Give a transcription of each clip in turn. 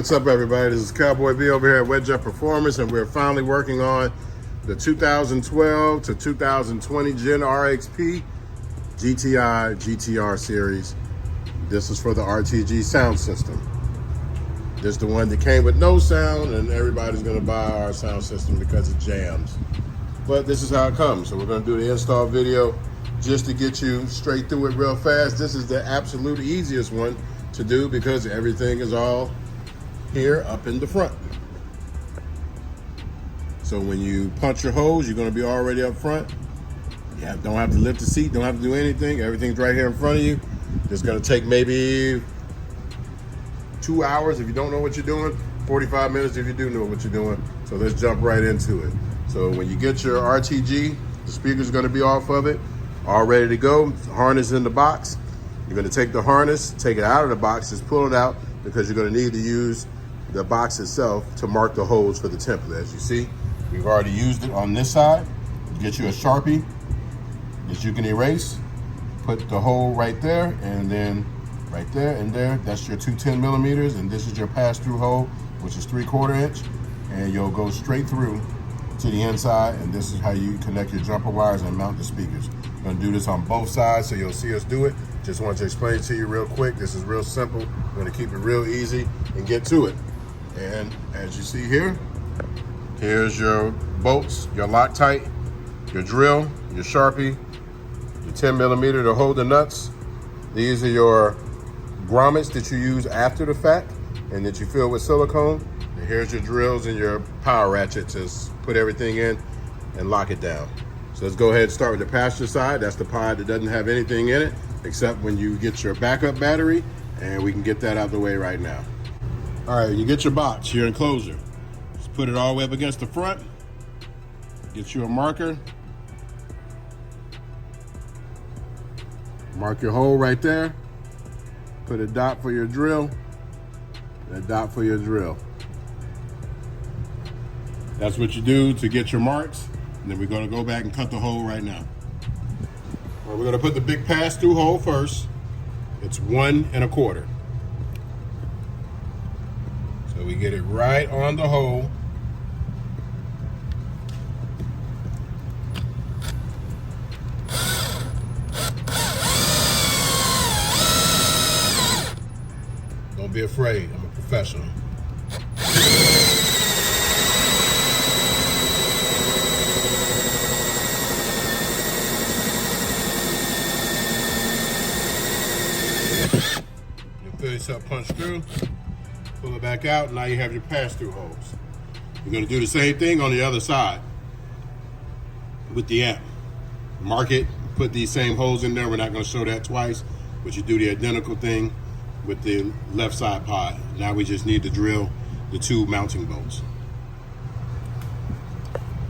What's up, everybody? This is Cowboy B over here at Wedge Up Performance, and we're finally working on the 2012 to 2020 Gen RXP GTI GTR series. This is for the RTG sound system. This is the one that came with no sound, and everybody's going to buy our sound system because it jams. But this is how it comes. So we're going to do the install video just to get you straight through it real fast. This is the absolute easiest one to do because everything is all here up in the front. So when you punch your hose, you're going to be already up front. You don't have to lift the seat, don't have to do anything. Everything's right here in front of you. It's going to take maybe 2 hours if you don't know what you're doing, 45 minutes if you do know what you're doing. So let's jump right into it. So when you get your RTG, the speaker's going to be off of it, all ready to go. The harness in the box. You're going to take the harness, take it out of the box, just pull it out because you're going to need to use the box itself to mark the holes for the template. As you see, we've already used it on this side. Get you a Sharpie that you can erase. Put the hole right there, and then right there and there. That's your 2 10 millimeters, and this is your pass-through hole, which is 3/4 inch, and you'll go straight through to the inside, and this is how you connect your jumper wires and mount the speakers. I'm gonna do this on both sides, so you'll see us do it. Just want to explain it to you real quick. This is real simple. I'm gonna keep it real easy and get to it. And as you see here, here's your bolts, your Loctite, your drill, your Sharpie, your 10 millimeter to hold the nuts. These are your grommets that you use after the fact and that you fill with silicone. And here's your drills and your power ratchet to put everything in and lock it down. So let's go ahead and start with the passenger side. That's the pod that doesn't have anything in it except when you get your backup battery, and we can get that out of the way right now. All right, you get your box, your enclosure. Just put it all the way up against the front. Get you a marker. Mark your hole right there. Put a dot for your drill, and a dot for your drill. That's what you do to get your marks. And then we're gonna go back and cut the hole right now. All right, we're gonna put the big pass-through hole first. It's 1 1/4. So we get it right on the hole. Don't be afraid, I'm a professional. Feel yourself punch through, pull it back out, now you have your pass-through holes. You're gonna do the same thing on the other side with the amp. Mark it, put these same holes in there. We're not gonna show that twice, but you do the identical thing with the left side pod. Now we just need to drill the 2 mounting bolts.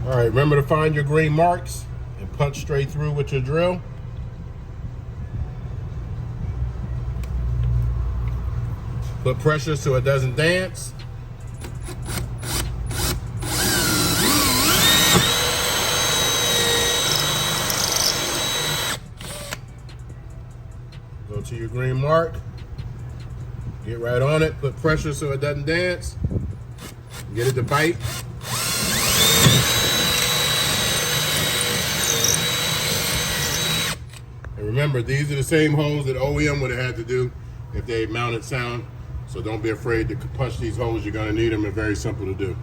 All right, remember to find your green marks and punch straight through with your drill. Put pressure so it doesn't dance. Go to your green mark. Get right on it. Put pressure so it doesn't dance. Get it to bite. And remember, these are the same holes that OEM would have had to do if they mounted sound. So don't be afraid to punch these holes. You're gonna need them. They're very simple to do.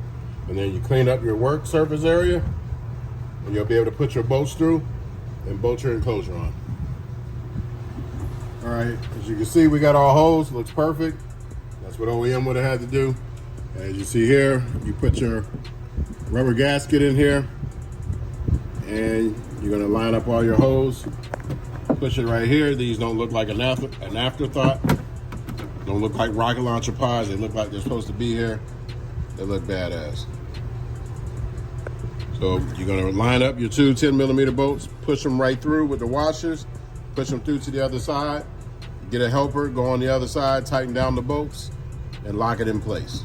And then you clean up your work surface area, and you'll be able to put your bolts through and bolt your enclosure on. All right, as you can see, we got our holes. Looks perfect. That's what OEM would have had to do. As you see here, you put your rubber gasket in here, and you're gonna line up all your holes. Push it right here. These don't look like an afterthought. Don't look like rocket launcher pods. They look like they're supposed to be here. They look badass. So you're gonna line up your 2 10 millimeter bolts, push them right through with the washers, push them through to the other side, get a helper, go on the other side, tighten down the bolts, and lock it in place.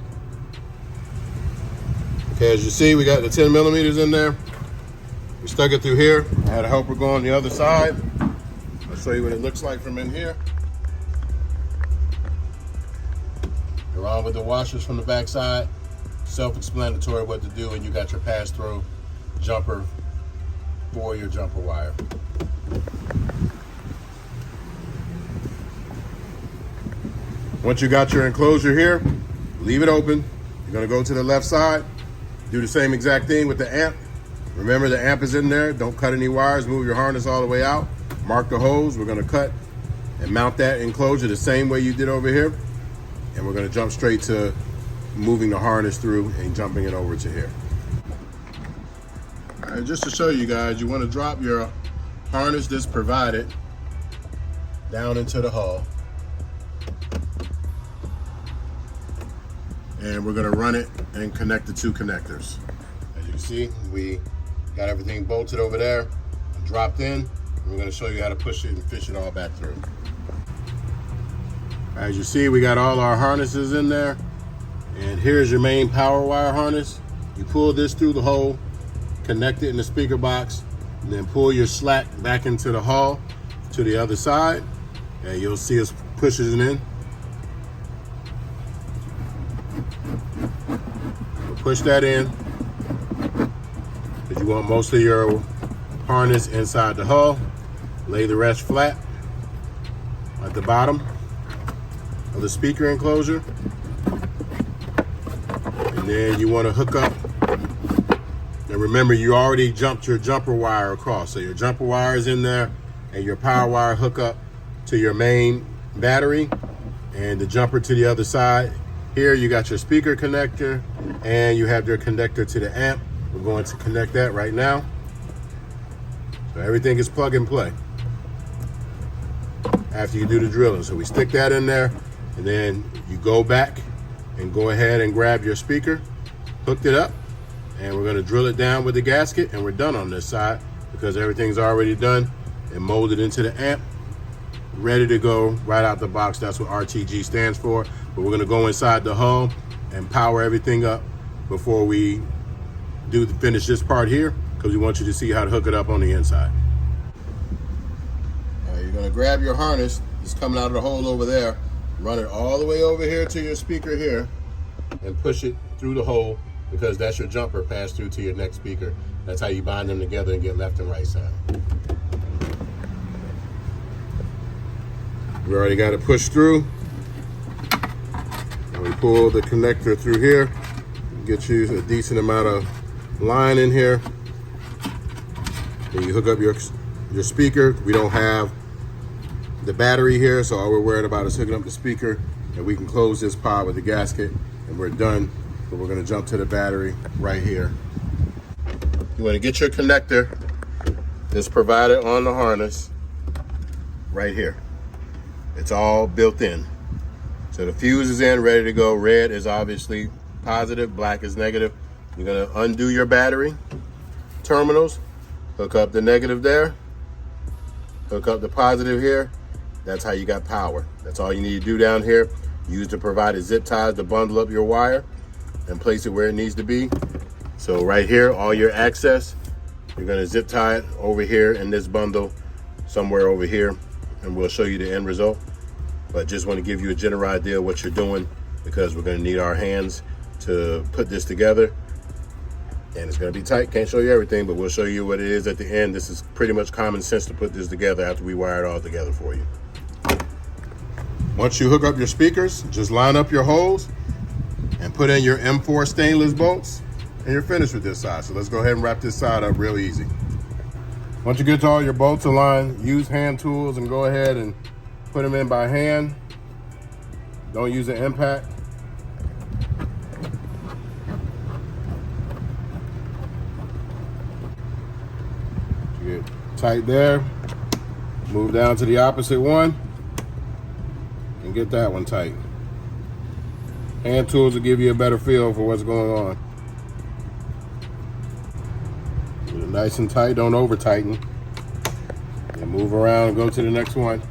Okay, as you see, we got the 10 millimeters in there. We stuck it through here. I had a helper go on the other side. I'll show you what it looks like from in here. along with the washers from the back side. Self-explanatory what to do, and you got your pass-through jumper for your jumper wire. Once you got your enclosure here, leave it open. You're gonna go to the left side, do the same exact thing with the amp. Remember, the amp is in there. Don't cut any wires, move your harness all the way out. Mark the hose. We're gonna cut and mount that enclosure the same way you did over here. And we're gonna jump straight to moving the harness through and jumping it over to here. All right, just to show you guys, you wanna drop your harness that's provided down into the hull. And we're gonna run it and connect the two connectors. As you can see, we got everything bolted over there and dropped in. We're gonna show you how to push it and fish it all back through. As you see, we got all our harnesses in there. And here's your main power wire harness. You pull this through the hole, connect it in the speaker box, and then pull your slack back into the hull to the other side. And you'll see us push it in. Push that in, because you want most of your harness inside the hull. Lay the rest flat at the bottom of the speaker enclosure. And then you want to hook up. And remember, you already jumped your jumper wire across. So your jumper wire is in there, and your power wire hook up to your main battery, and the jumper to the other side. Here you got your speaker connector, and you have your connector to the amp. We're going to connect that right now. So everything is plug and play after you do the drilling. So we stick that in there, and then you go back and go ahead and grab your speaker, hooked it up, and we're gonna drill it down with the gasket, and we're done on this side because everything's already done and molded into the amp, ready to go right out the box. That's what RTG stands for. But we're gonna go inside the hull and power everything up before we finish this part here, because we want you to see how to hook it up on the inside. You're gonna grab your harness, it's coming out of the hole over there, run it all the way over here to your speaker here, and push it through the hole, because that's your jumper pass through to your next speaker. That's how you bind them together and get left and right side. We already got it pushed through. And we pull the connector through here, get you a decent amount of line in here. Then you hook up your speaker. We don't have the battery here, so all we're worried about is hooking up the speaker, and we can close this pod with the gasket, and we're done. But we're gonna jump to the battery right here. You wanna get your connector that's provided on the harness right here. It's all built in. So the fuse is in, ready to go. Red is obviously positive, black is negative. You're gonna undo your battery terminals, hook up the negative there, hook up the positive here. That's how you got power. That's all you need to do down here. Use the provided zip ties to bundle up your wire and place it where it needs to be. So right here, all your access, you're gonna zip tie it over here in this bundle, somewhere over here, and we'll show you the end result. But just want to give you a general idea of what you're doing, because we're going to need our hands to put this together, and it's going to be tight. Can't show you everything, but we'll show you what it is at the end. This is pretty much common sense to put this together after we wire it all together for you. Once you hook up your speakers, just line up your holes and put in your M4 stainless bolts, and you're finished with this side. So let's go ahead and wrap this side up real easy. Once you get to all your bolts aligned, use hand tools and go ahead and put them in by hand. Don't use an impact. Get tight there. Move down to the opposite one and get that one tight. Hand tools will give you a better feel for what's going on. Get it nice and tight, don't over tighten. And move around and go to the next one.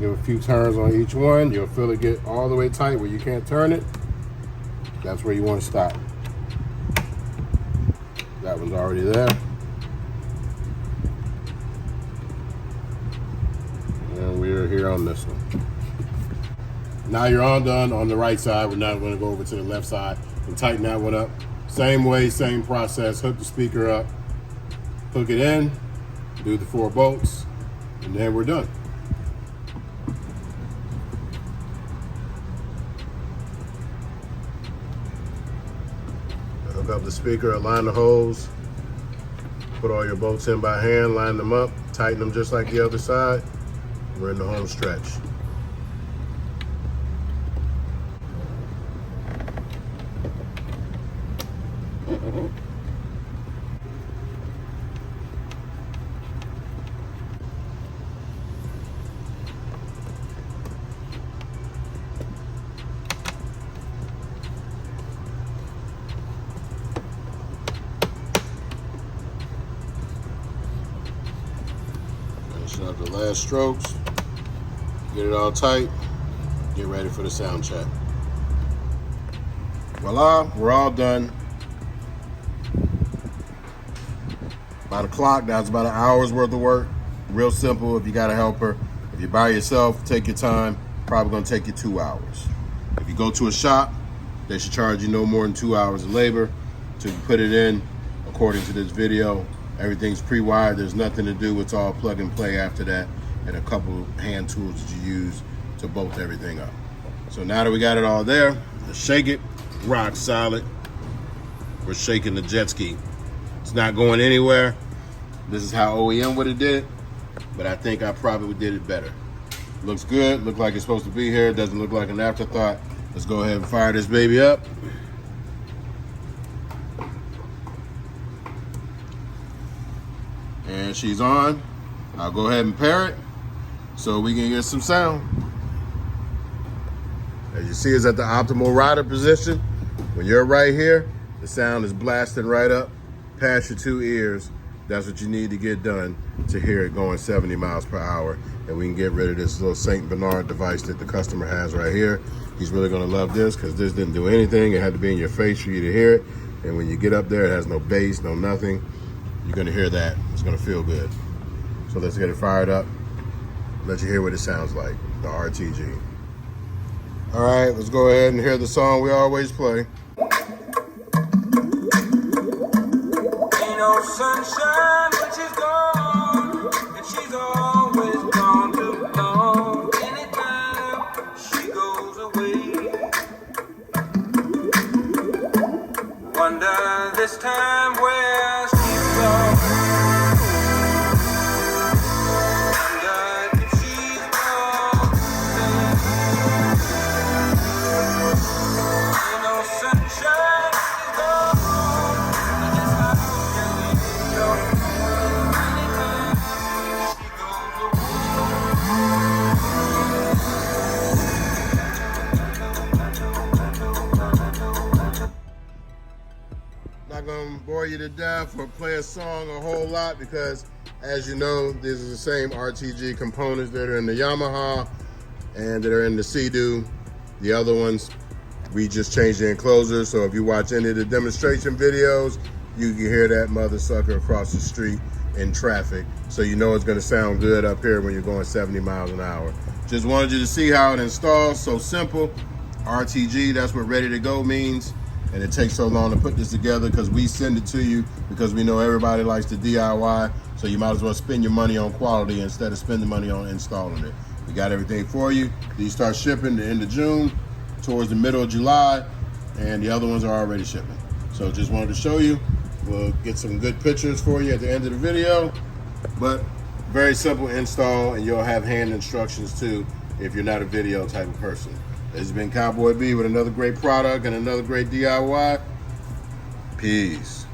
Give a few turns on each one. You'll feel it get all the way tight where you can't turn it. That's where you want to stop. That one's already there. And we're here on this one. Now you're all done on the right side. We're now going to go over to the left side and tighten that one up. Same way, same process. Hook the speaker up, hook it in, do the 4 bolts, and then we're done. Hook up the speaker, align the holes, put all your bolts in by hand, line them up, tighten them just like the other side. We're in the home stretch. Finish up the last strokes, get it all tight, get ready for the sound check. Voila, we're all done. About a clock, that's about an hour's worth of work. Real simple if you got a helper. If you're by yourself, take your time. Probably gonna take you 2 hours. If you go to a shop, they should charge you no more than 2 hours of labor to put it in. According to this video, everything's pre-wired. There's nothing to do. It's all plug and play after that, and a couple hand tools that you use to bolt everything up. So now that we got it all there, let's shake it. Rock solid. We're shaking the jet ski. It's not going anywhere. This is how OEM would have did it, but I think I probably did it better. Looks good, look like it's supposed to be here. It doesn't look like an afterthought. Let's go ahead and fire this baby up. And she's on. I'll go ahead and pair it so we can get some sound. As you see, it's at the optimal rider position. When you're right here, the sound is blasting right up past your 2 ears. That's what you need to get done to hear it going 70 miles per hour. And we can get rid of this little St. Bernard device that the customer has right here. He's really gonna love this because this didn't do anything. It had to be in your face for you to hear it. And when you get up there, it has no bass, no nothing. You're gonna hear that. It's gonna feel good. So let's get it fired up. Let you hear what it sounds like, the RTG. All right, let's go ahead and hear the song we always play. Ain't no sunshine when she's gone, and she's always gone too long. Anytime she goes away, wonder this time where she's gone. Wonder if she's gone. Ain't no sunshine when she's gone. I guess how can we ignore anytime she goes away. Not gonna bore you to death or play a song a whole lot because, as you know, these are the same RTG components that are in the Yamaha and that are in the Seadoo. The other ones, we just changed the enclosures, so if you watch any of the demonstration videos, you can hear that mother sucker across the street in traffic. So you know it's gonna sound good up here when you're going 70 miles an hour. Just wanted you to see how it installs, so simple. RTG, that's what ready to go means. And it takes so long to put this together because we send it to you because we know everybody likes to DIY. So you might as well spend your money on quality instead of spending money on installing it. We got everything for you. These start shipping the end of June, towards the middle of July, and the other ones are already shipping. So just wanted to show you. We'll get some good pictures for you at the end of the video, but very simple install, and you'll have hand instructions too if you're not a video type of person. This has been Cowboy B with another great product and another great DIY. Peace.